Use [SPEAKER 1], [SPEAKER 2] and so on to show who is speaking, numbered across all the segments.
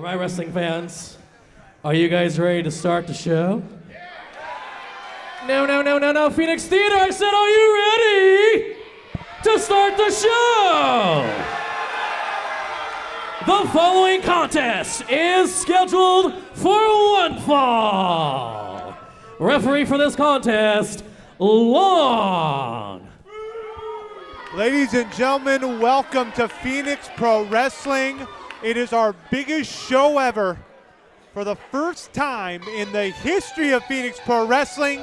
[SPEAKER 1] All right, wrestling fans, are you guys ready to start the show? No, Phoenix Theater, I said, are you ready to start the show? The following contest is scheduled for one fall. Referee for this contest, Long.
[SPEAKER 2] Ladies and gentlemen, welcome to Phoenix Pro Wrestling. It is our biggest show ever. For the first time in the history of Phoenix Pro Wrestling,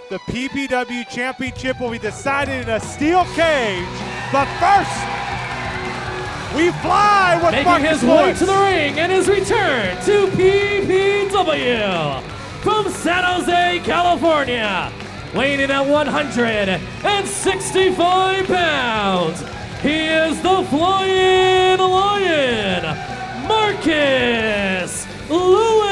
[SPEAKER 2] the PPW Championship will be decided in a steel cage. But first, we fly with
[SPEAKER 1] Making
[SPEAKER 2] Marcus
[SPEAKER 1] his way
[SPEAKER 2] Lewis.
[SPEAKER 1] to the ring and his return to PPW from San Jose, California, weighing in at 165 pounds. He is the Flying Lion, Marcus Lewis.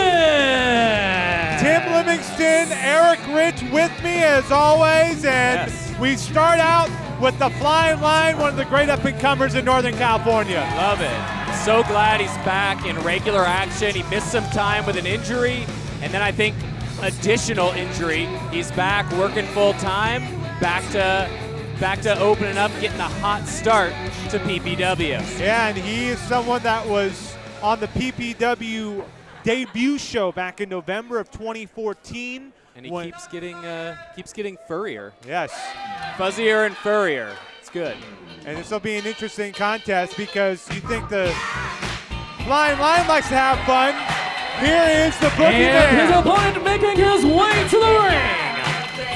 [SPEAKER 2] Tim Livingston, Eric Rich with me as always, and we start out with the Flying Lion, one of the great up-and-comers in Northern California.
[SPEAKER 3] Love it. So glad he's back in regular action. He missed some time with an injury, and then I think additional injury. He's back working full time, back to opening up, getting a hot start to PPW.
[SPEAKER 2] Yeah, and he is someone that was on the PPW debut show back in November of 2014.
[SPEAKER 3] And he keeps getting furrier.
[SPEAKER 2] Yes.
[SPEAKER 3] Fuzzier and furrier. It's good.
[SPEAKER 2] And this will be an interesting contest because you think the Flying Lion likes to have fun. Here is the
[SPEAKER 1] And his
[SPEAKER 2] boogeyman.
[SPEAKER 1] opponent making his way to the ring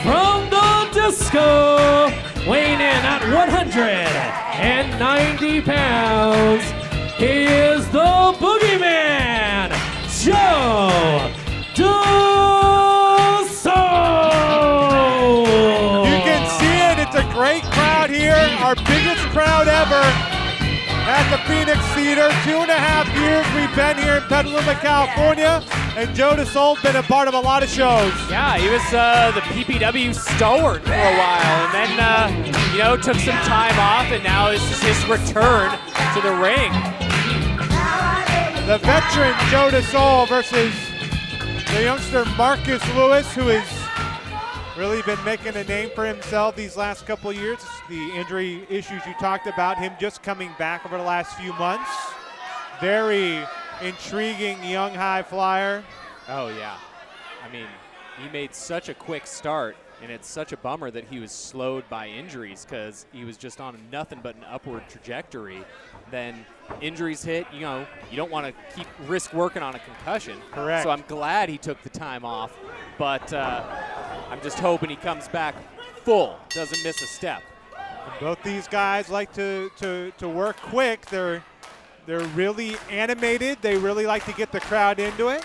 [SPEAKER 1] from the disco, weighing in at 190 pounds. He is the boogeyman, Joe DeSoul.
[SPEAKER 2] You can see it. It's a great crowd here. Our biggest crowd ever at the Phoenix Theater. 2.5 years we've been here in Petaluma, California, and Joe DeSoul's been a part of a lot of shows.
[SPEAKER 3] Yeah, he was the PPW stalwart for a while, and then took some time off, and now this is his return to the ring.
[SPEAKER 2] The veteran Joe DeSoul versus the youngster Marcus Lewis, who has really been making a name for himself these last couple of years. The injury issues you talked about, him just coming back over the last few months. Very intriguing young high flyer.
[SPEAKER 3] Oh, yeah. I mean, he made such a quick start, and it's such a bummer that he was slowed by injuries because he was just on nothing but an upward trajectory. Then injuries hit, you don't want to risk working on a concussion.
[SPEAKER 2] Correct.
[SPEAKER 3] So I'm glad he took the time off, but I'm just hoping he comes back full, doesn't miss a step.
[SPEAKER 2] Both these guys like to work quick. They're really animated. They really like to get the crowd into it.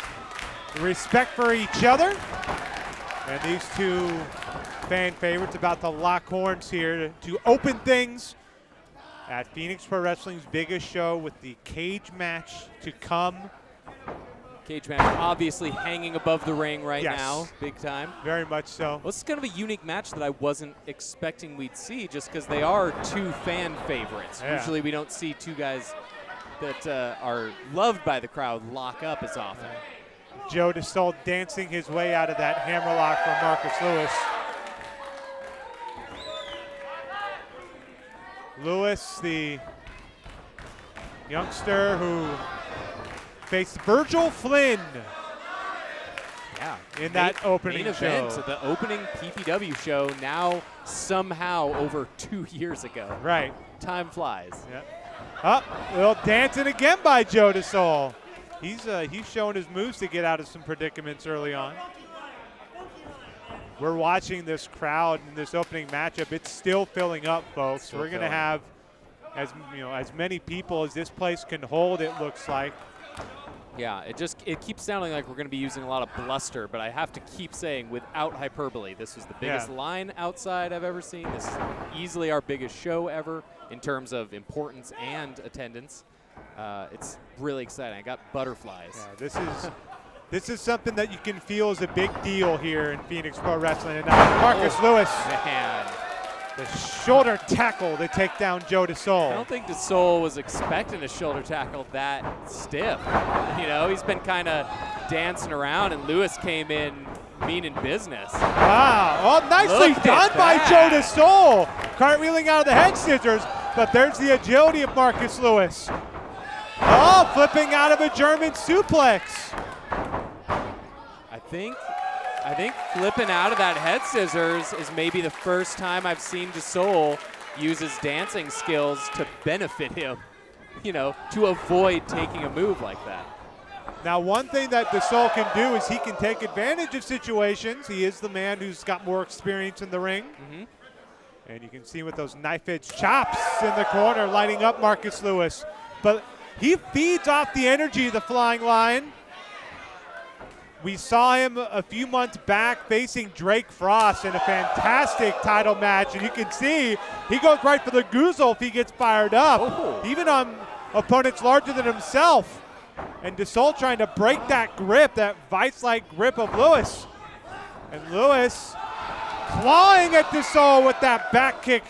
[SPEAKER 2] Respect for each other. And these two fan favorites about to lock horns here to open things at Phoenix Pro Wrestling's biggest show with the cage match to come.
[SPEAKER 3] Cage match obviously hanging above the ring right now, big time.
[SPEAKER 2] Very much so.
[SPEAKER 3] Well, this is kind of a unique match that I wasn't expecting we'd see just because they are two fan favorites.
[SPEAKER 2] Yeah.
[SPEAKER 3] Usually we don't see two guys that are loved by the crowd lock up as often.
[SPEAKER 2] Joe DeSoul dancing his way out of that hammerlock from Marcus Lewis. Lewis, the youngster who faced Virgil Flynn in that opening
[SPEAKER 3] main
[SPEAKER 2] show.
[SPEAKER 3] event, the opening PPW show, now somehow over 2 years ago.
[SPEAKER 2] Right.
[SPEAKER 3] Time flies.
[SPEAKER 2] Up, well, dancing again by Joe DeSoul. He's showing his moves to get out of some predicaments early on. We're watching this crowd in this opening matchup. It's still filling up, folks. We're going to have as many people as this place can hold, it looks like.
[SPEAKER 3] Yeah, it keeps sounding like we're going to be using a lot of bluster, but I have to keep saying without hyperbole, this was the biggest line outside I've ever seen. This is easily our biggest show ever in terms of importance and attendance. It's really exciting. I got butterflies.
[SPEAKER 2] Yeah, this is something that you can feel is a big deal here in Phoenix Pro Wrestling. And now Marcus Lewis.
[SPEAKER 3] Man.
[SPEAKER 2] The shoulder tackle to take down Joe
[SPEAKER 3] I
[SPEAKER 2] DeSoul.
[SPEAKER 3] don't think DeSoul was expecting a shoulder tackle that stiff. You know, he's been kind of dancing around, and Lewis came in meaning business.
[SPEAKER 2] Wow, oh, nicely done by Joe DeSoul. Cartwheeling out of the head scissors, but there's the agility of Marcus Lewis. Oh, flipping out of a German suplex.
[SPEAKER 3] I think flipping out of that head scissors is maybe the first time I've seen DeSoul use his dancing skills to benefit him, you know, to avoid taking a move like that.
[SPEAKER 2] Now, one thing that DeSoul can do is he can take advantage of situations. He is the man who's got more experience in the ring.
[SPEAKER 3] Mm-hmm.
[SPEAKER 2] And you can see with those knife-edge chops in the corner lighting up Marcus Lewis. But he feeds off the energy of the Flying Lion. We saw him a few months back facing Drake Frost in a fantastic title match. And you can see he goes right for the goozle if he gets fired up, even on opponents larger than himself. And DeSoul trying to break that grip, that vice-like grip of Lewis. And Lewis clawing at DeSoul with that back kick.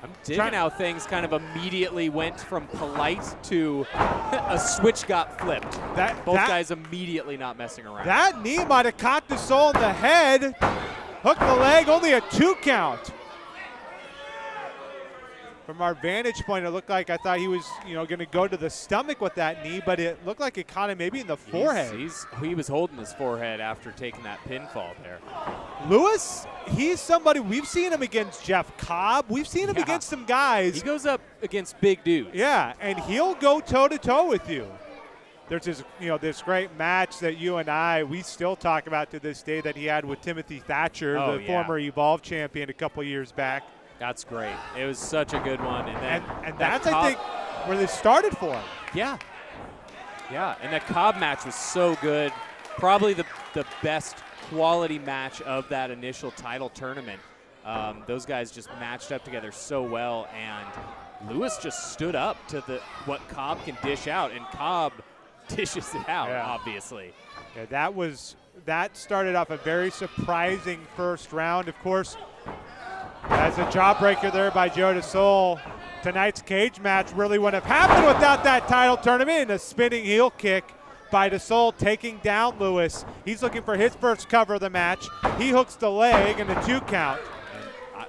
[SPEAKER 3] I'm digging how things kind of immediately went from polite to a switch got flipped. Both guys immediately not messing around.
[SPEAKER 2] That knee might have caught DeSoul in the head. Hook of the leg, only a 2 count. From our vantage point, it looked like I thought he was, going to go to the stomach with that knee, but it looked like it caught him maybe in the forehead.
[SPEAKER 3] He was holding his forehead after taking that pinfall there.
[SPEAKER 2] Lewis, he's somebody, we've seen him against Jeff Cobb. We've seen him against some guys.
[SPEAKER 3] He goes up against big dudes.
[SPEAKER 2] Yeah, and he'll go toe-to-toe with you. There's this, this great match that you and we still talk about to this day that he had with Timothy Thatcher, the former Evolve champion a couple years back.
[SPEAKER 3] That's great. It was such a good one.
[SPEAKER 2] And that's, I think, where they started for him.
[SPEAKER 3] Yeah. Yeah, and that Cobb match was so good. Probably the best quality match of that initial title tournament. Those guys just matched up together so well, and Lewis just stood up to what Cobb can dish out, and Cobb dishes it out, obviously.
[SPEAKER 2] Yeah, that started off a very surprising first round. Of course, as a jawbreaker there by Joe DeSoul, tonight's cage match really wouldn't have happened without that title tournament, and a spinning heel kick by DeSoul taking down Lewis. He's looking for his first cover of the match. He hooks the leg and a 2 count.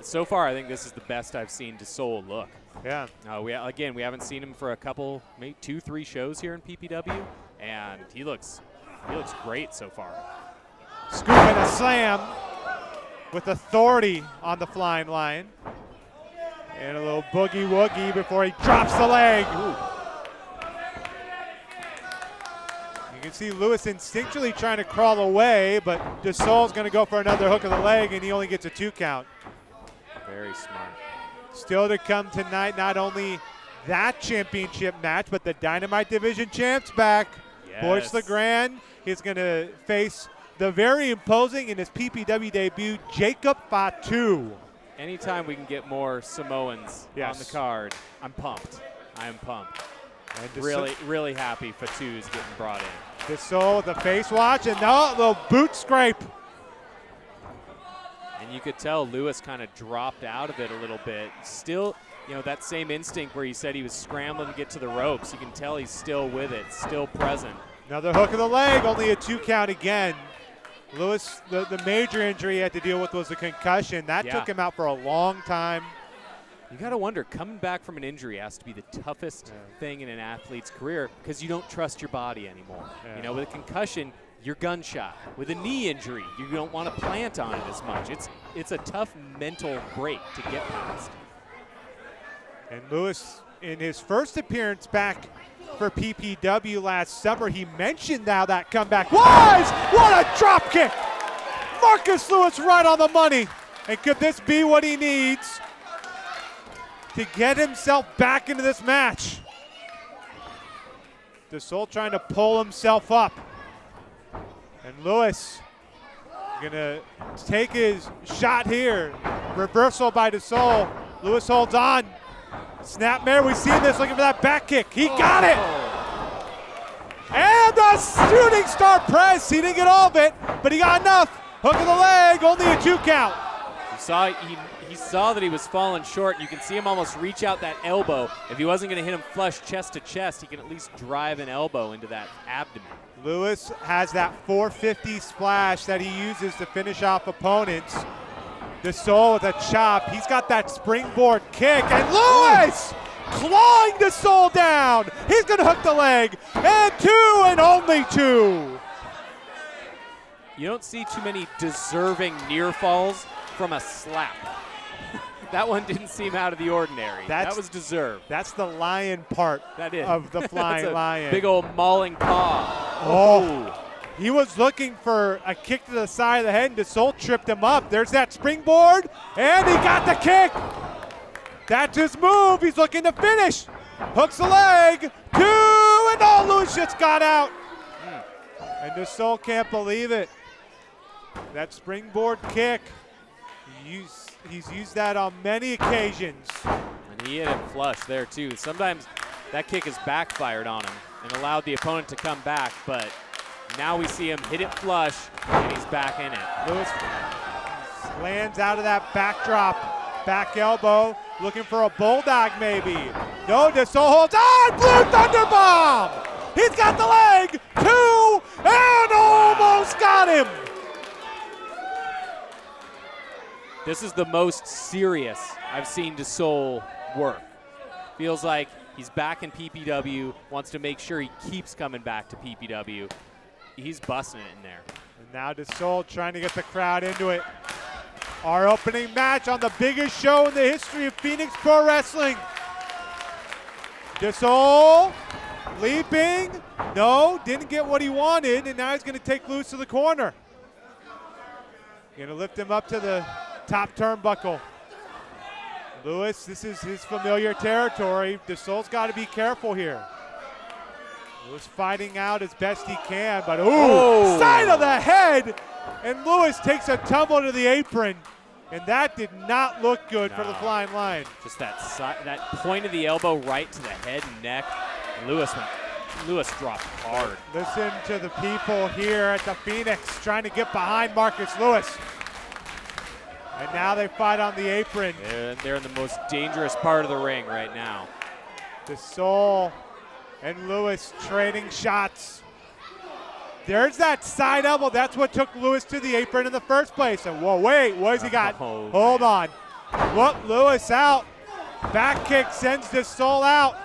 [SPEAKER 3] So far, I think this is the best I've seen DeSoul look.
[SPEAKER 2] Yeah.
[SPEAKER 3] We haven't seen him for a couple, maybe 2-3 shows here in PPW, and he looks great so far.
[SPEAKER 2] Scoop and a slam with authority on the Flying Lion. And a little boogie-woogie before he drops the leg. Ooh. You can see Lewis instinctually trying to crawl away, but DeSoul's going to go for another hook of the leg, and he only gets a 2 count.
[SPEAKER 3] Very smart.
[SPEAKER 2] Still to come tonight, not only that championship match, but the Dynamite Division champ's back.
[SPEAKER 3] Yes.
[SPEAKER 2] Boyce LeGrand is going to face the very imposing in his PPW debut, Jacob Fatu.
[SPEAKER 3] Anytime we can get more Samoans on the card, I'm pumped. I am pumped. And really happy Fatu's getting brought in.
[SPEAKER 2] DeSoul with the face watch, and a little boot scrape.
[SPEAKER 3] And you could tell Lewis kind of dropped out of it a little bit. Still, that same instinct where he said he was scrambling to get to the ropes. You can tell he's still with it, still present.
[SPEAKER 2] Another hook of the leg, only a 2 count again. Lewis, the major injury he had to deal with was a concussion. That took him out for a long time.
[SPEAKER 3] You got to wonder, coming back from an injury has to be the toughest thing in an athlete's career because you don't trust your body anymore.
[SPEAKER 2] Yeah.
[SPEAKER 3] With a concussion, you're gunshot. With a knee injury, you don't want to plant on it as much. It's a tough mental break to get past.
[SPEAKER 2] And Lewis, in his first appearance back for PPW last summer, he mentioned how that comeback was. What a drop kick! Marcus Lewis right on the money. And could this be what he needs to get himself back into this match? DeSoul trying to pull himself up. And Lewis gonna take his shot here. Reversal by DeSoul. Lewis holds on. Snapmare, we've seen this, looking for that back kick. He got it! And the shooting star press. He didn't get all of it, but he got enough. Hook of the leg, only a 2 count.
[SPEAKER 3] He saw that he was falling short. You can see him almost reach out that elbow. If he wasn't going to hit him flush chest to chest, he can at least drive an elbow into that abdomen.
[SPEAKER 2] Lewis has that 450 splash that he uses to finish off opponents. DeSoul with a chop. He's got that springboard kick, and Lewis clawing DeSoul down. He's going to hook the leg, and 2 and only 2.
[SPEAKER 3] You don't see too many deserving near falls from a slap. That one didn't seem out of the ordinary. That was deserved.
[SPEAKER 2] That's the lion part of the flying lion.
[SPEAKER 3] Big old mauling paw.
[SPEAKER 2] Oh. He was looking for a kick to the side of the head, and DeSoul tripped him up. There's that springboard, and he got the kick. That's his move. He's looking to finish. Hooks the leg. 2, and Lewis just got out. And DeSoul can't believe it. That springboard kick, he's used that on many occasions.
[SPEAKER 3] And he hit it flush there too. Sometimes that kick has backfired on him and allowed the opponent to come back, but now we see him hit it flush, and he's back in it.
[SPEAKER 2] Lewis lands out of that backdrop, back elbow, looking for a bulldog maybe. No, DeSoul holds on, Blue Thunder Bomb! He's got the leg, 2, and almost got him!
[SPEAKER 3] This is the most serious I've seen DeSoul work. Feels like he's back in PPW, wants to make sure he keeps coming back to PPW. He's busting it in there.
[SPEAKER 2] And now DeSoul trying to get the crowd into it. Our opening match on the biggest show in the history of Phoenix Pro Wrestling. DeSoul leaping. No, didn't get what he wanted, and now he's going to take Lewis to the corner. Going to lift him up to the top turnbuckle. Lewis, this is his familiar territory. DeSoul's got to be careful here. Lewis fighting out as best he can, but side of the head, and Lewis takes a tumble to the apron, and that did not look good for the Flying Lion.
[SPEAKER 3] Just that point of the elbow right to the head and neck. Lewis dropped hard.
[SPEAKER 2] Listen to the people here at the Phoenix trying to get behind Marcus Lewis. And now they fight on the apron.
[SPEAKER 3] They're in the most dangerous part of the ring right now.
[SPEAKER 2] DeSoul and Lewis trading shots. There's that side elbow. That's what took Lewis to the apron in the first place. And whoa, wait, what has he got? Hold on. Look, Lewis out. Back kick sends DeSoul out.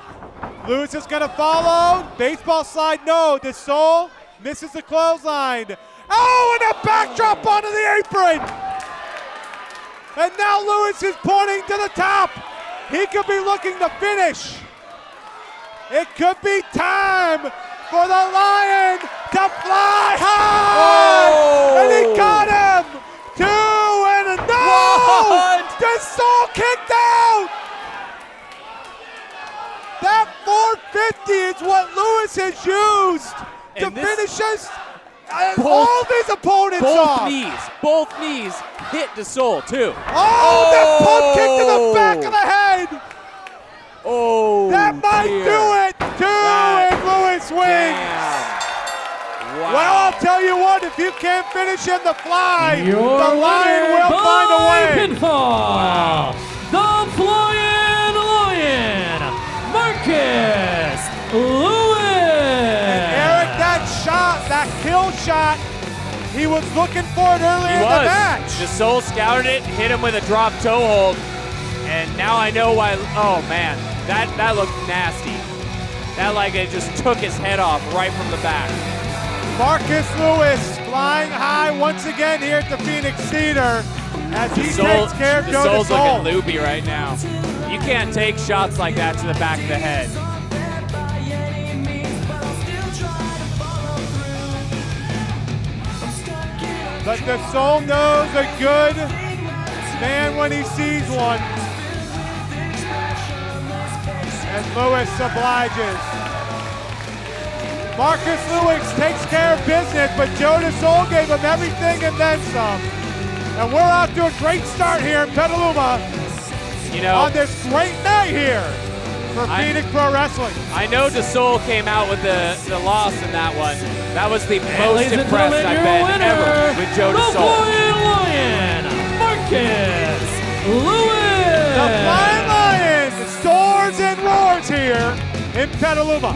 [SPEAKER 2] Lewis is going to follow. Baseball slide, no. DeSoul misses the clothesline. Oh, and a backdrop onto the apron. And now Lewis is pointing to the top. He could be looking to finish. It could be time for the Lion to fly high.
[SPEAKER 3] Oh.
[SPEAKER 2] And he got him. 2 and a no. DeSoul kicked out. That 450 is what Lewis has used to finish us. All these opponents off.
[SPEAKER 3] Both knees hit DeSoul too.
[SPEAKER 2] Oh, that pump kick to the back of the head.
[SPEAKER 3] Oh,
[SPEAKER 2] that might do it. 2 and Lewis wins.
[SPEAKER 3] Wow.
[SPEAKER 2] Well, I'll tell you what, if you can't finish him the fly, the Lion will find a way.
[SPEAKER 1] Pinfall. The Flying Lion, Marcus Lewis.
[SPEAKER 2] And Eric, that shot, that kill shot, he was looking for it earlier in the match.
[SPEAKER 3] DeSoul scouted it, hit him with a drop toe hold, and now I know why. Oh man, that looked nasty. That like it just took his head off right from the back.
[SPEAKER 2] Marcus Lewis flying high once again here at the Phoenix Theater as he takes care of Joe DeSoul.
[SPEAKER 3] DeSoul's looking loopy right now. You can't take shots like that to the back of the head.
[SPEAKER 2] But DeSoul knows a good man when he sees one. And Lewis obliges. Marcus Lewis takes care of business, but Joe DeSoul gave him everything and then some. And we're off to a great start here in Petaluma on this great night here for Phoenix Pro Wrestling.
[SPEAKER 3] I know DeSoul came out with the loss in that one. That was the most impressed I've been ever with Joe DeSoul.
[SPEAKER 1] The Flying Lion, Marcus Lewis.
[SPEAKER 2] The Flying Lions soars and roars here in Petaluma.